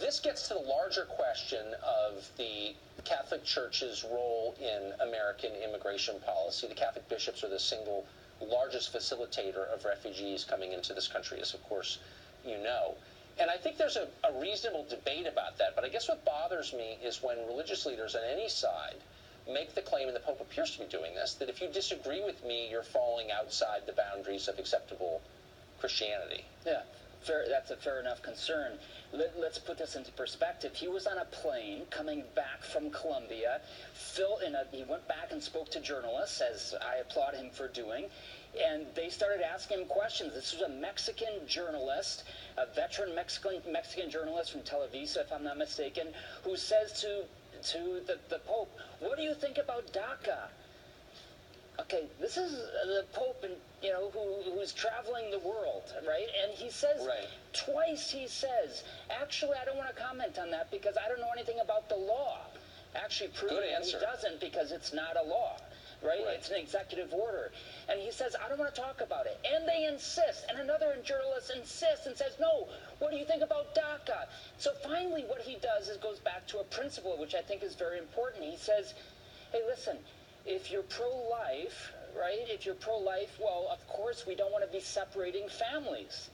this gets to the larger question of the Catholic Church's role in American immigration policy. The Catholic bishops are the single largest facilitator of refugees coming into this country, as of course you know. And I think there's a reasonable debate about that. But I guess what bothers me is when religious leaders on any side make the claim, and the Pope appears to be doing this, that if you disagree with me, you're falling outside the boundaries of acceptable Christianity. Yeah, that's a fair enough concern. Let's put this into perspective. He was on a plane coming back from Colombia. He went back and spoke to journalists, as I applaud him for doing, and they started asking him questions. This was a Mexican journalist, a veteran Mexican journalist from Televisa, if I'm not mistaken, who says to the Pope, "What do you think about DACA?" Okay, this is the Pope, and who's traveling the world, right? And he says, twice he says, "Actually, I don't want to comment on that because I don't know anything about the law." Actually, proving he doesn't because it's not a law, right? It's an executive order. And he says, "I don't want to talk about it." And they insist, and another journalist insists and says, "No, what do you think about DACA?" So finally what he does is goes back to a principle which I think is very important. He says, "Hey, listen, if you're pro-life, right, if you're pro-life, well, of course we don't want to be separating families."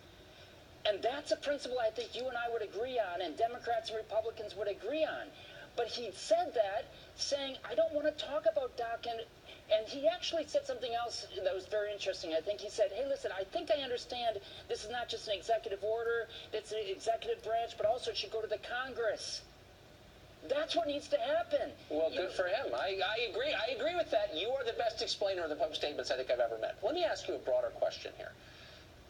And that's a principle I think you and I would agree on, and Democrats and Republicans would agree on. But he said that, saying, "I don't want to talk about DACA." And he actually said something else that was very interesting. I think he said, "Hey, listen, I think I understand this is not just an executive order, it's an executive branch, but also it should go to the Congress." That's what needs to happen. Well, good for him. I agree. I agree with that. You are the best explainer of the Pope's statements I think I've ever met. Let me ask you a broader question here.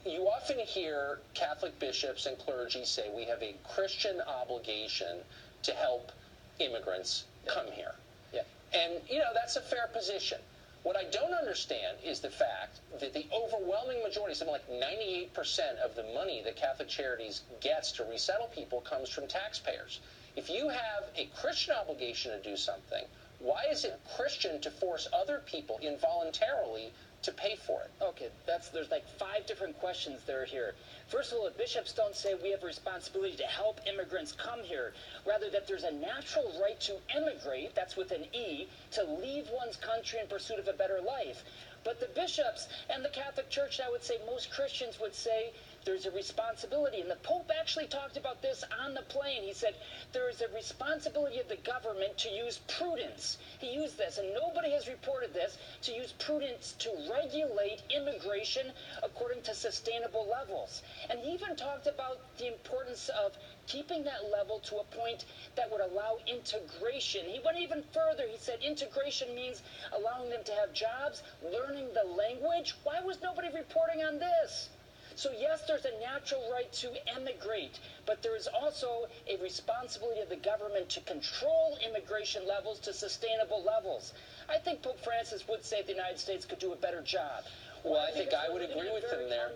You often hear Catholic bishops and clergy say we have a Christian obligation to help immigrants come here. Yeah. And, that's a fair position. What I don't understand is the fact that the overwhelming majority, something like 98% of the money that Catholic Charities gets to resettle people comes from taxpayers. If you have a Christian obligation to do something, why is it Christian to force other people involuntarily to pay for it? Okay, there's like 5 different questions there here. First of all, the bishops don't say we have a responsibility to help immigrants come here. Rather, that there's a natural right to emigrate, that's with an E, to leave one's country in pursuit of a better life. But the bishops and the Catholic Church, I would say most Christians would say there's a responsibility. And the Pope actually talked about this on the plane. He said there is a responsibility of the government to use prudence. He used this, and nobody has reported this, to use prudence to regulate immigration according to sustainable levels. And he even talked about the importance of keeping that level to a point that would allow integration. He went even further. He said integration means allowing them to have jobs, learning the language. Why was nobody reporting on this? So yes, there's a natural right to emigrate, but there is also a responsibility of the government to control immigration levels to sustainable levels. I think Pope Francis would say the United States could do a better job. Well, I think I would agree with him there.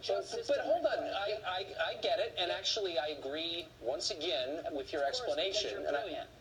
But hold on, I get it, and actually I agree once again with your explanation.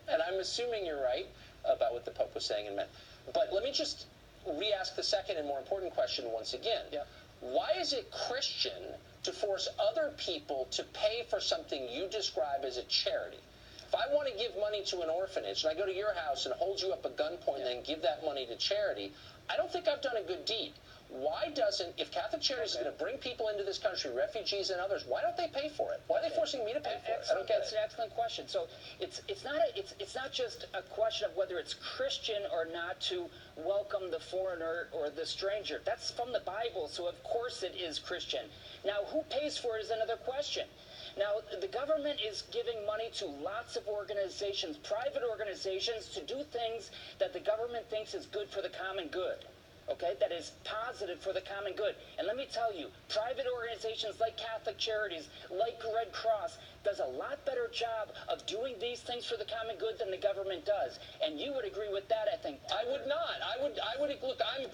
And I'm assuming you're right about what the Pope was saying and meant. But let me just re-ask the second and more important question once again. Yeah. Why is it Christian to force other people to pay for something you describe as a charity? If I want to give money to an orphanage and I go to your house and hold you up at gunpoint and then give that money to charity, I don't think I've done a good deed. Why doesn't, if Catholic Charities is going to bring people into this country, refugees and others, why don't they pay for it? Why are they forcing me to pay for it? I don't get it. That's an excellent question. So it's not just a question of whether it's Christian or not to welcome the foreigner or the stranger. That's from the Bible, so of course it is Christian. Now, who pays for it is another question. Now, the government is giving money to lots of organizations, private organizations, to do things that the government thinks is good for the common good. Okay, that is positive for the common good. And let me tell you, private organizations like Catholic Charities, like Red Cross, does a lot better job of doing these things for the common good than the government does. And you would agree with that, I think. I would not. I would look, I'm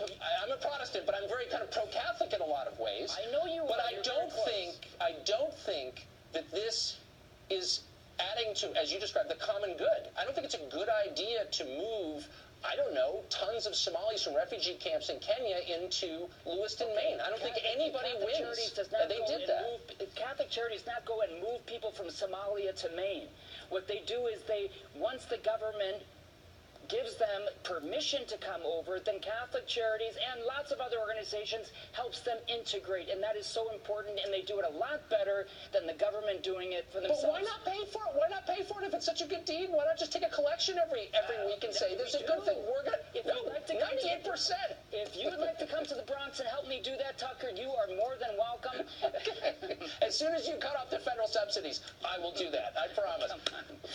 a Protestant, but I'm very kind of pro-Catholic in a lot of ways. I know you are. But I don't think that this is adding to, as you described, the common good. I don't think it's a good idea to move, I don't know, tons of Somalis from refugee camps in Kenya into Lewiston, Maine. I don't think anybody wins that they did that. Catholic Charities not go and move people from Somalia to Maine. What they do is once the government gives them permission to come over, then Catholic Charities and lots of other organizations helps them integrate, and that is so important, and they do it a lot better than the government doing it for themselves. But why not pay for it? Why not pay for it if it's such a good deed? Why not just take a collection every week and say, this is a good thing, we're going to... No, 98%! If you would like to come to the Bronx and help me do that, Tucker, you are more than welcome. As soon as you cut off the federal subsidies, I will do that, I promise.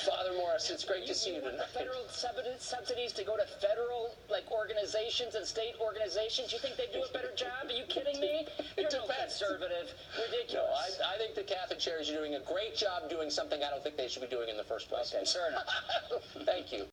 Father Morris, it's great to see you tonight. Federal subsidies to go to federal organizations and state organizations. You think they do a better job? Are you kidding me? You're no conservative. Ridiculous. No, I think the Catholic Charities are doing a great job doing something I don't think they should be doing in the first place. Okay, fair enough. Thank you.